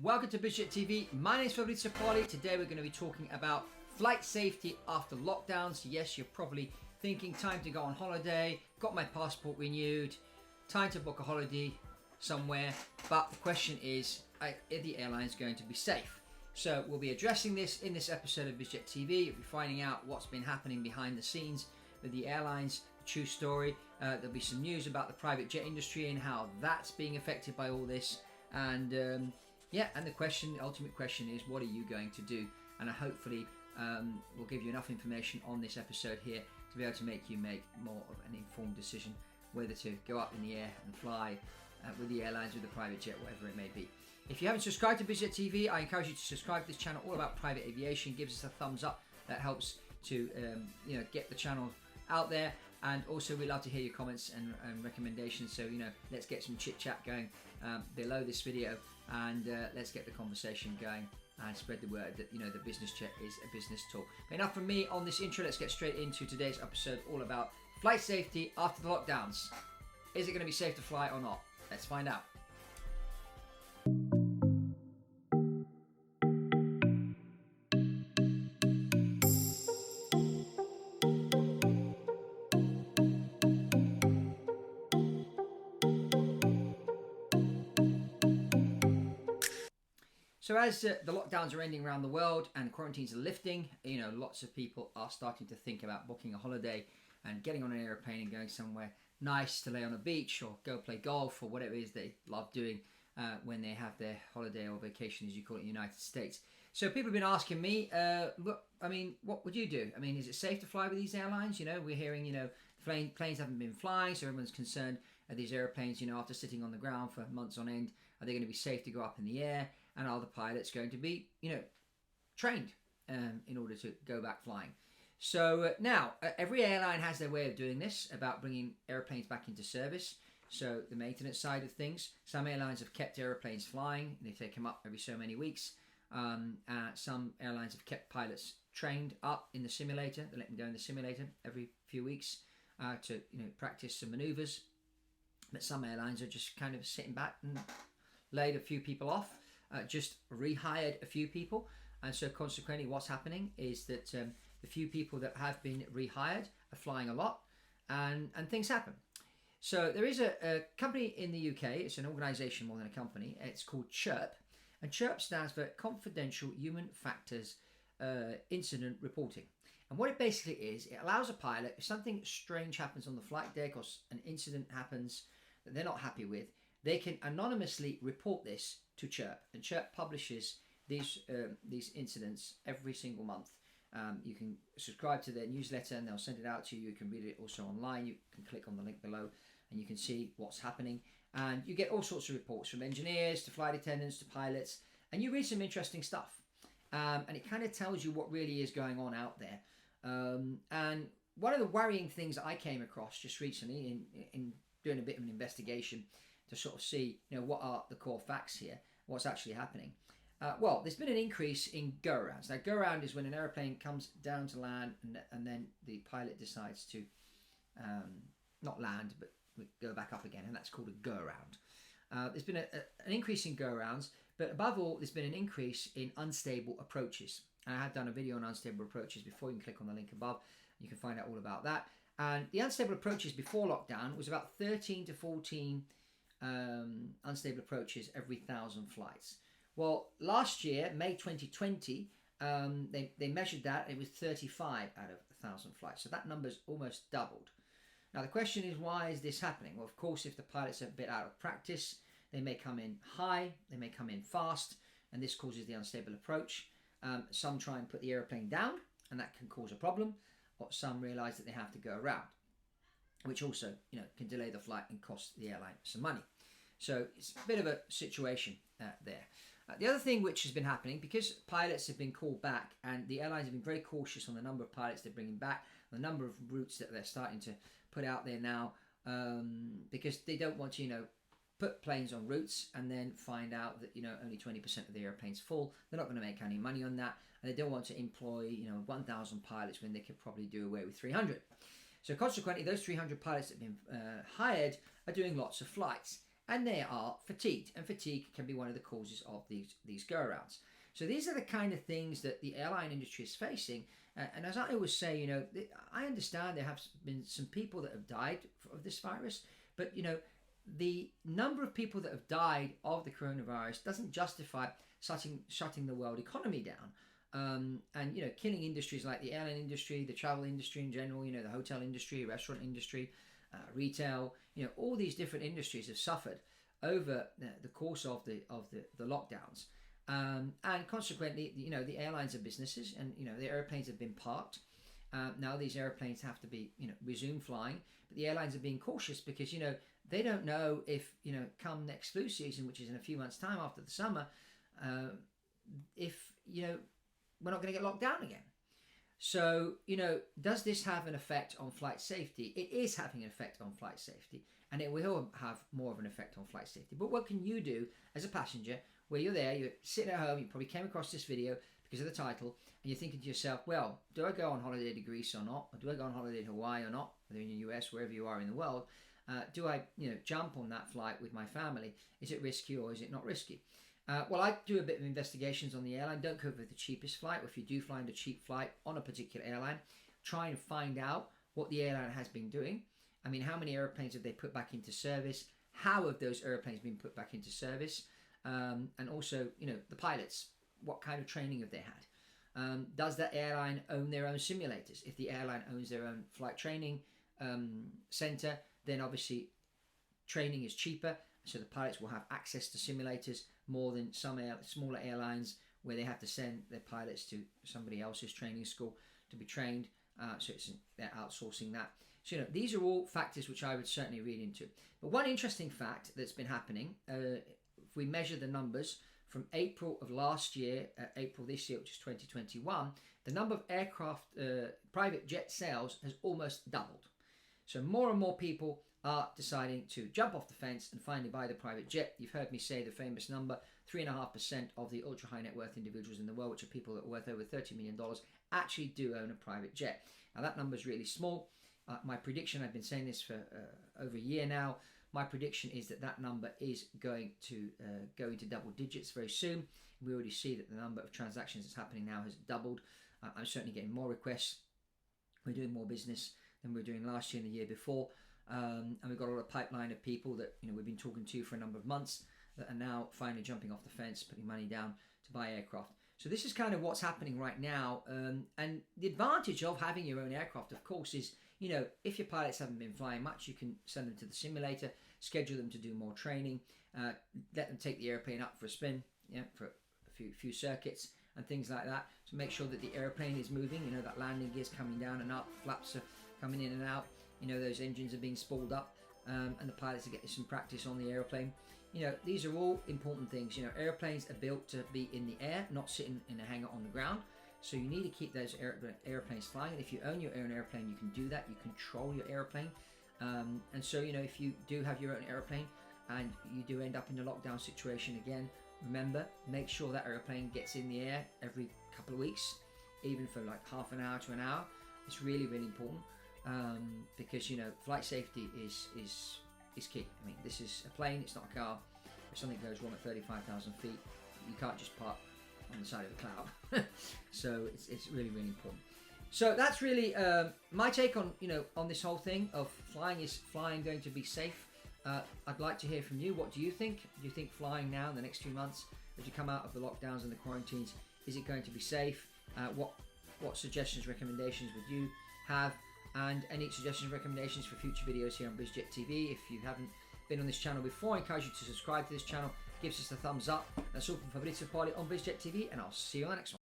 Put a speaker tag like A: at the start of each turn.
A: Welcome to BizJet TV. My name is Fabrizio. Today we're going to be talking about flight safety after lockdowns. Yes, you're probably thinking time to go on holiday, got my passport renewed, time to book a holiday somewhere. But the question is, are the airlines going to be safe? So we'll be addressing this in this episode of BizJet TV. We'll be finding out what's been happening behind the scenes with the airlines, true story. There'll be some news about the private jet industry and how that's being affected by all this. And and the ultimate question is, what are you going to do? And hopefully we'll give you enough information on this episode here to be able to make you make more of an informed decision whether to go up in the air and fly with the airlines, with the private jet, whatever it may be. If you haven't subscribed to BizJet TV, I encourage you to subscribe to this channel all about private aviation. Gives us a thumbs up. That helps to get the channel out there. And also we love to hear your comments and recommendations, so let's get some chit chat going below this video, and let's get the conversation going and spread the word that the business jet is a business talk. But enough from me on this intro. Let's get straight into today's episode, all about flight safety after the lockdowns. Is it going to be safe to fly or not? Let's find out. So as the lockdowns are ending around the world and quarantines are lifting, lots of people are starting to think about booking a holiday and getting on an airplane and going somewhere nice to lay on a beach or go play golf or whatever it is they love doing when they have their holiday or vacation, as you call it, in the United States. So people have been asking me, what would you do? Is it safe to fly with these airlines? We're hearing, planes haven't been flying, so everyone's concerned. Are these airplanes, after sitting on the ground for months on end, are they going to be safe to go up in the air? And are the pilots going to be, trained in order to go back flying? So now, every airline has their way of doing this, about bringing airplanes back into service. So the maintenance side of things, some airlines have kept airplanes flying. They take them up every so many weeks. Some airlines have kept pilots trained up in the simulator. They let them go in the simulator every few weeks to practice some maneuvers. But some airlines are just kind of sitting back and laid a few people off. Just rehired a few people, and so consequently what's happening is that the few people that have been rehired are flying a lot, and things happen. So there is a company in the UK, it's an organisation more than a company, it's called CHIRP, and CHIRP stands for Confidential Human Factors Incident Reporting. And what it basically is, it allows a pilot, if something strange happens on the flight deck or an incident happens that they're not happy with, they can anonymously report this to CHIRP, and CHIRP publishes these incidents every single month. You can subscribe to their newsletter and they'll send it out to you. You can read it also online. You can click on the link below and you can see what's happening. And you get all sorts of reports from engineers to flight attendants to pilots, and you read some interesting stuff. And it kind of tells you what really is going on out there. And one of the worrying things that I came across just recently in doing a bit of an investigation to sort of see, what are the core facts here, what's actually happening. Well, there's been an increase in go-arounds. Now, go-around is when an airplane comes down to land and then the pilot decides to not land, but go back up again, and that's called a go-around. There's been an increase in go-arounds, but above all, there's been an increase in unstable approaches. And I have done a video on unstable approaches before. You can click on the link above. You can find out all about that. And the unstable approaches before lockdown was about 13 to 14 unstable approaches every 1,000 flights. Well, last year, May 2020, they measured that. It was 35 out of 1,000 flights. So that number's almost doubled. Now, the question is, why is this happening? Well, of course, if the pilots are a bit out of practice, they may come in high, they may come in fast, and this causes the unstable approach. Some try and put the airplane down, and that can cause a problem. Or some realise that they have to go around, which also, can delay the flight and cost the airline some money. So it's a bit of a situation there. The other thing which has been happening, because pilots have been called back and the airlines have been very cautious on the number of pilots they're bringing back, the number of routes that they're starting to put out there now, because they don't want to, put planes on routes and then find out that, only 20% of the airplane's full. They're not going to make any money on that. And they don't want to employ, 1,000 pilots when they could probably do away with 300. So consequently, those 300 pilots that have been hired are doing lots of flights. and they are fatigued, and fatigue can be one of the causes of these go-arounds. So these are the kind of things that the airline industry is facing. And as I always say, I understand there have been some people that have died of this virus, but the number of people that have died of the coronavirus doesn't justify shutting the world economy down. And killing industries like the airline industry, the travel industry in general, the hotel industry, restaurant industry, retail, all these different industries have suffered over the course of the lockdowns. And consequently, the airlines are businesses, and the airplanes have been parked. Now these airplanes have to be resume flying, but the airlines are being cautious because they don't know if come next flu season, which is in a few months' time after the summer, if we're not going to get locked down again. So does this have an effect on flight safety? It is having an effect on flight safety, and it will have more of an effect on flight safety. But what can you do as a passenger where you're there, you're sitting at home, you probably came across this video because of the title, and you're thinking to yourself, well, do I go on holiday to Greece or not? Or do I go on holiday to Hawaii or not? Whether in the US, wherever you are in the world, do I jump on that flight with my family? Is it risky or is it not risky? Well, I do a bit of investigations on the airline. Don't go for the cheapest flight. Or if you do find a cheap flight on a particular airline, try and find out what the airline has been doing. I mean, how many airplanes have they put back into service? How have those airplanes been put back into service? And also, the pilots, what kind of training have they had? Does that airline own their own simulators? If the airline owns their own flight training center, then obviously training is cheaper. So the pilots will have access to simulators more than some smaller airlines where they have to send their pilots to somebody else's training school to be trained. So they're outsourcing that. So these are all factors which I would certainly read into. But one interesting fact that's been happening, if we measure the numbers from April of last year, April this year, which is 2021, the number of aircraft, private jet sales has almost doubled. So more and more people are deciding to jump off the fence and finally buy the private jet. You've heard me say the famous number, 3.5% of the ultra high net worth individuals in the world, which are people that are worth over $30 million, actually do own a private jet. Now that number is really small. My prediction, I've been saying this for over a year now, my prediction is that number is going to go into double digits very soon. We already see that the number of transactions that's happening now has doubled. I'm certainly getting more requests. We're doing more business than we were doing last year and the year before. And we've got a lot of pipeline of people that we've been talking to for a number of months that are now finally jumping off the fence, putting money down to buy aircraft. So this is kind of what's happening right now. And the advantage of having your own aircraft, of course, is if your pilots haven't been flying much, you can send them to the simulator, schedule them to do more training, let them take the airplane up for a spin, for a few circuits and things like that, to make sure that the airplane is moving. That landing gear's coming down and up, flaps are coming in and out. Those engines are being spooled up, and the pilots are getting some practice on the airplane. These are all important things. Airplanes are built to be in the air, not sitting in a hangar on the ground. So you need to keep those airplanes flying. And if you own your own airplane, you can do that. You control your airplane. And so, if you do have your own airplane and you do end up in a lockdown situation again, remember, make sure that airplane gets in the air every couple of weeks, even for like half an hour to an hour. It's really, really important. Because flight safety is key. I mean, this is a plane, it's not a car. If something goes wrong at 35,000 feet, you can't just park on the side of a cloud. So it's really, really important. So that's really my take on on this whole thing of flying. Is flying going to be safe? I'd like to hear from you. What do you think? Do you think flying now in the next few months, as you come out of the lockdowns and the quarantines, is it going to be safe? What suggestions, recommendations would you have? And any suggestions, recommendations for future videos here on BizJet TV. If you haven't been on this channel before, I encourage you to subscribe to this channel. Give us a thumbs up. That's all from Fabrizio on BizJet TV, and I'll see you on the next one.